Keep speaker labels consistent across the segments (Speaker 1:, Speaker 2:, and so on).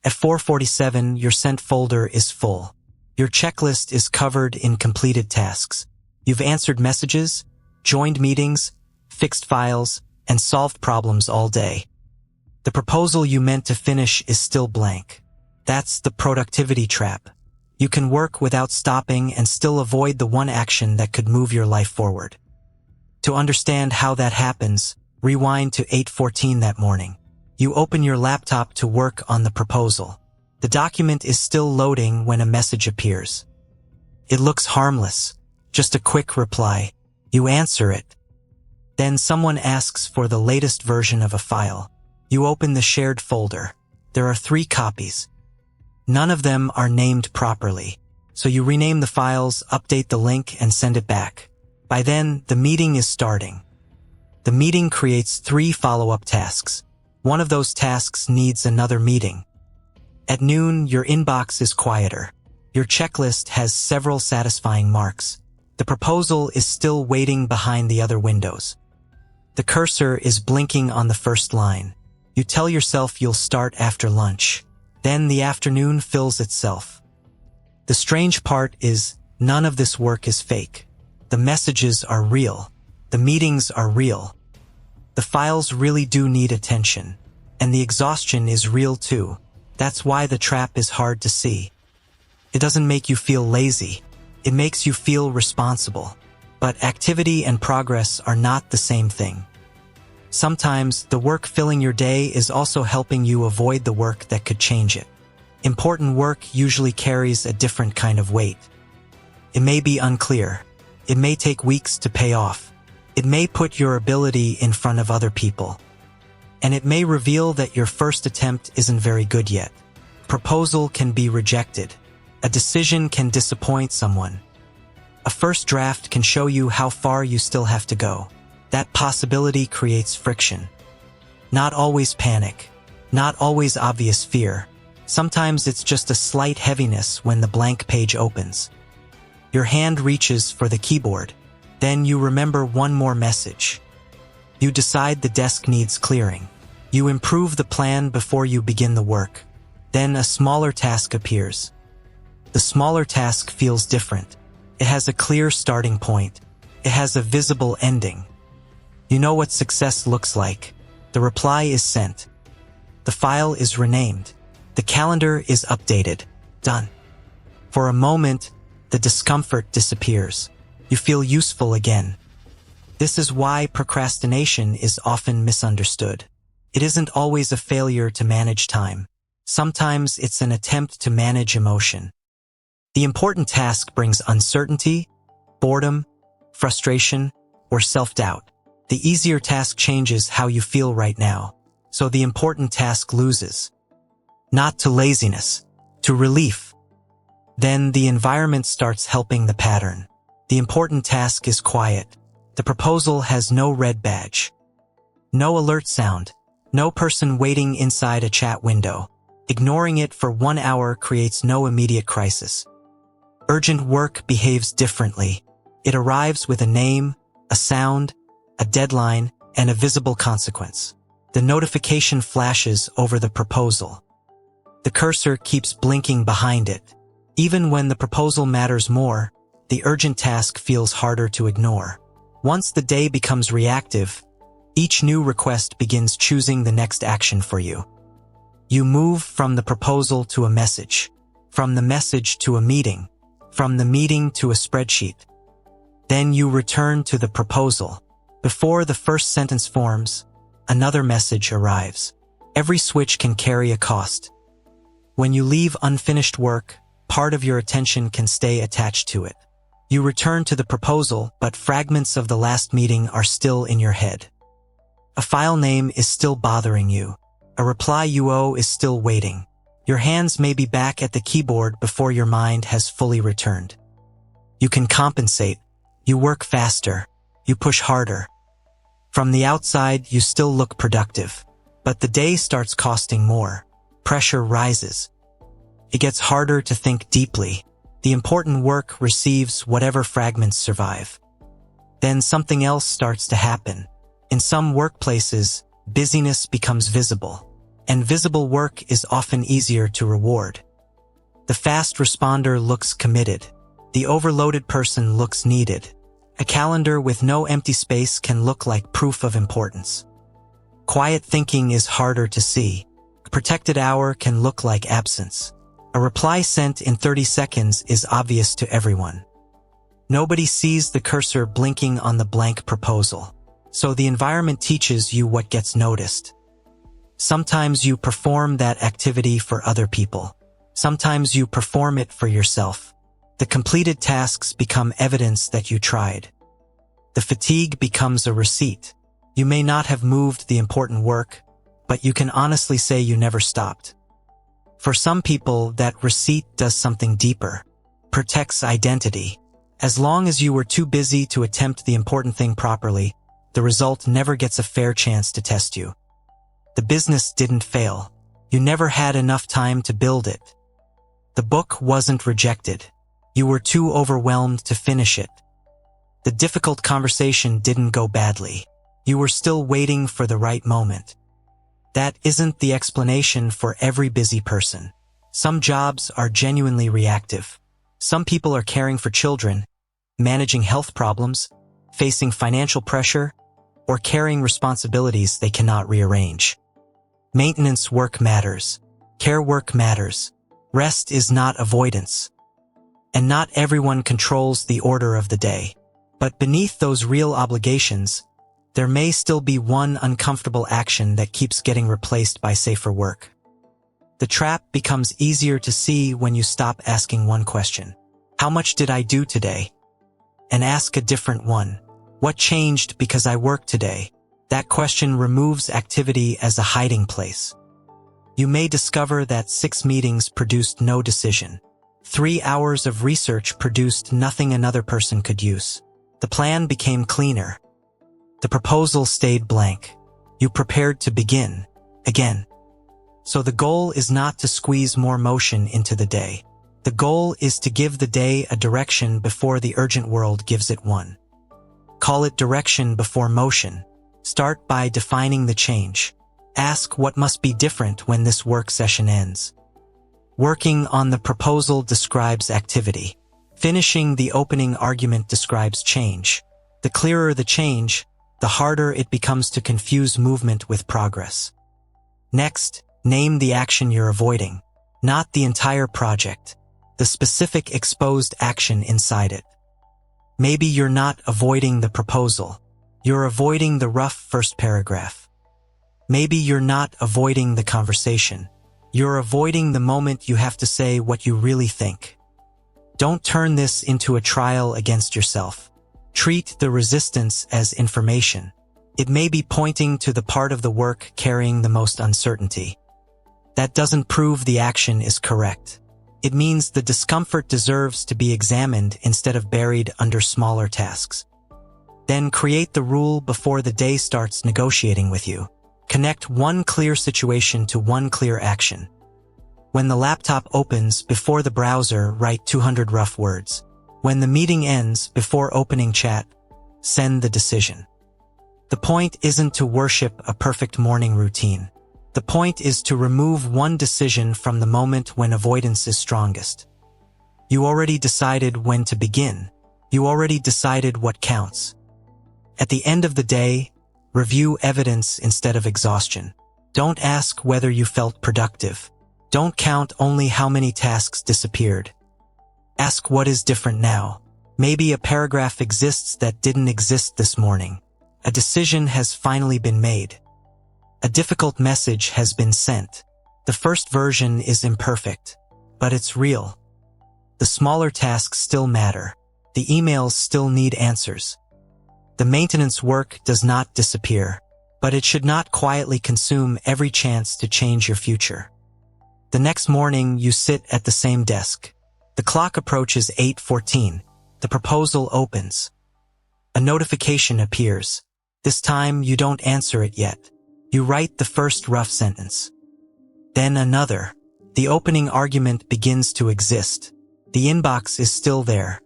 Speaker 1: At 4:47, your sent folder is full. Your checklist is covered in completed tasks. You've answered messages, joined meetings, fixed files, and solved problems all day. The proposal you meant to finish is still blank. That's the productivity trap. You can work without stopping and still avoid the one action that could move your life forward. To understand how that happens, rewind to 8:14 that morning. You open your laptop to work on the proposal. The document is still loading when a message appears. It looks harmless, just a quick reply. You answer it. Then someone asks for the latest version of a file. You open the shared folder. There are 3 copies. None of them are named properly, so you rename the files, update the link, and send it back. By then, the meeting is starting. The meeting creates 3 follow-up tasks. One of those tasks needs another meeting. At noon, your inbox is quieter. Your checklist has several satisfying marks. The proposal is still waiting behind the other windows. The cursor is blinking on the first line. You tell yourself you'll start after lunch. Then the afternoon fills itself. The strange part is, none of this work is fake. The messages are real. The meetings are real. The files really do need attention. And the exhaustion is real too. That's why the trap is hard to see. It doesn't make you feel lazy. It makes you feel responsible. But activity and progress are not the same thing. Sometimes, the work filling your day is also helping you avoid the work that could change it. Important work usually carries a different kind of weight. It may be unclear. It may take weeks to pay off. It may put your ability in front of other people. And it may reveal that your first attempt isn't very good yet. Proposal can be rejected. A decision can disappoint someone. A first draft can show you how far you still have to go. That possibility creates friction. Not always panic. Not always obvious fear. Sometimes it's just a slight heaviness when the blank page opens. Your hand reaches for the keyboard. Then you remember one more message. You decide the desk needs clearing. You improve the plan before you begin the work. Then a smaller task appears. The smaller task feels different. It has a clear starting point. It has a visible ending. You know what success looks like. The reply is sent. The file is renamed. The calendar is updated. Done. For a moment, the discomfort disappears. You feel useful again. This is why procrastination is often misunderstood. It isn't always a failure to manage time. Sometimes it's an attempt to manage emotion. The important task brings uncertainty, boredom, frustration, or self-doubt. The easier task changes how you feel right now, so the important task loses. Not to laziness, to relief. Then the environment starts helping the pattern. The important task is quiet. The proposal has no red badge. No alert sound. No person waiting inside a chat window. Ignoring it for 1 hour creates no immediate crisis. Urgent work behaves differently. It arrives with a name, a sound, a deadline, and a visible consequence. The notification flashes over the proposal. The cursor keeps blinking behind it. Even when the proposal matters more, the urgent task feels harder to ignore. Once the day becomes reactive, each new request begins choosing the next action for you. You move from the proposal to a message, from the message to a meeting, from the meeting to a spreadsheet. Then you return to the proposal. Before the first sentence forms, another message arrives. Every switch can carry a cost. When you leave unfinished work, part of your attention can stay attached to it. You return to the proposal, but fragments of the last meeting are still in your head. A file name is still bothering you. A reply you owe is still waiting. Your hands may be back at the keyboard before your mind has fully returned. You can compensate. You work faster. You push harder. From the outside, you still look productive. But the day starts costing more. Pressure rises. It gets harder to think deeply. The important work receives whatever fragments survive. Then something else starts to happen. In some workplaces, busyness becomes visible. and visible work is often easier to reward. The fast responder looks committed. The overloaded person looks needed. A calendar with no empty space can look like proof of importance. Quiet thinking is harder to see. A protected hour can look like absence. A reply sent in 30 seconds is obvious to everyone. Nobody sees the cursor blinking on the blank proposal. So the environment teaches you what gets noticed. Sometimes you perform that activity for other people. Sometimes you perform it for yourself. The completed tasks become evidence that you tried. The fatigue becomes a receipt. You may not have moved the important work, but you can honestly say you never stopped. For some people, that receipt does something deeper, protects identity. As long as you were too busy to attempt the important thing properly, the result never gets a fair chance to test you. The business didn't fail. You never had enough time to build it. The book wasn't rejected. You were too overwhelmed to finish it. The difficult conversation didn't go badly. You were still waiting for the right moment. That isn't the explanation for every busy person. Some jobs are genuinely reactive. Some people are caring for children, managing health problems, facing financial pressure, or carrying responsibilities they cannot rearrange. Maintenance work matters. Care work matters. Rest is not avoidance. And not everyone controls the order of the day. But beneath those real obligations, there may still be one uncomfortable action that keeps getting replaced by safer work. The trap becomes easier to see when you stop asking one question. How much did I do today? And ask a different one. What changed because I worked today? That question removes activity as a hiding place. You may discover that 6 meetings produced no decision. 3 hours of research produced nothing another person could use. The plan became cleaner. The proposal stayed blank. You prepared to begin again. So the goal is not to squeeze more motion into the day. The goal is to give the day a direction before the urgent world gives it one. Call it direction before motion. Start by defining the change. Ask what must be different when this work session ends. Working on the proposal describes activity. Finishing the opening argument describes change. The clearer the change, the harder it becomes to confuse movement with progress. Next, name the action you're avoiding, not the entire project, the specific exposed action inside it. Maybe you're not avoiding the proposal. You're avoiding the rough first paragraph. Maybe you're not avoiding the conversation. You're avoiding the moment you have to say what you really think. Don't turn this into a trial against yourself. Treat the resistance as information. It may be pointing to the part of the work carrying the most uncertainty. That doesn't prove the action is correct. It means the discomfort deserves to be examined instead of buried under smaller tasks. Then create the rule before the day starts negotiating with you. Connect one clear situation to one clear action. When the laptop opens, before the browser, write 200 rough words. When the meeting ends, before opening chat, send the decision. The point isn't to worship a perfect morning routine. The point is to remove one decision from the moment when avoidance is strongest. You already decided when to begin. You already decided what counts. At the end of the day, review evidence instead of exhaustion. Don't ask whether you felt productive. Don't count only how many tasks disappeared. Ask what is different now. Maybe a paragraph exists that didn't exist this morning. A decision has finally been made. A difficult message has been sent. The first version is imperfect, but it's real. The smaller tasks still matter. The emails still need answers. The maintenance work does not disappear, but it should not quietly consume every chance to change your future. The next morning, you sit at the same desk. The clock approaches 8:14. The proposal opens. A notification appears. This time, you don't answer it yet. You write the first rough sentence. Then another. The opening argument begins to exist. The inbox is still there.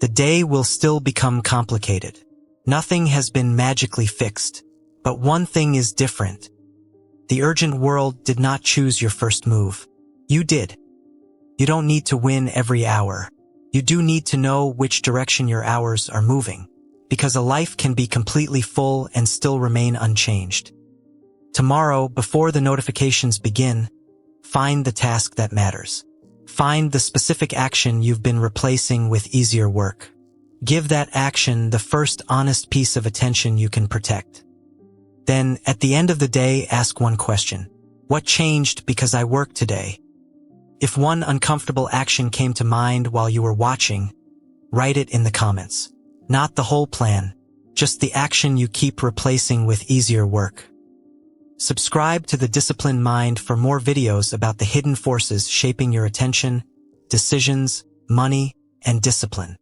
Speaker 1: The day will still become complicated. Nothing has been magically fixed, but one thing is different. The urgent world did not choose your first move. You did. You don't need to win every hour. You do need to know which direction your hours are moving, because a life can be completely full and still remain unchanged. Tomorrow, before the notifications begin, find the task that matters. Find the specific action you've been replacing with easier work. Give that action the first honest piece of attention you can protect. Then, at the end of the day, ask one question. What changed because I worked today? If one uncomfortable action came to mind while you were watching, write it in the comments. Not the whole plan, just the action you keep replacing with easier work. Subscribe to The Disciplined Mind for more videos about the hidden forces shaping your attention, decisions, money, and discipline.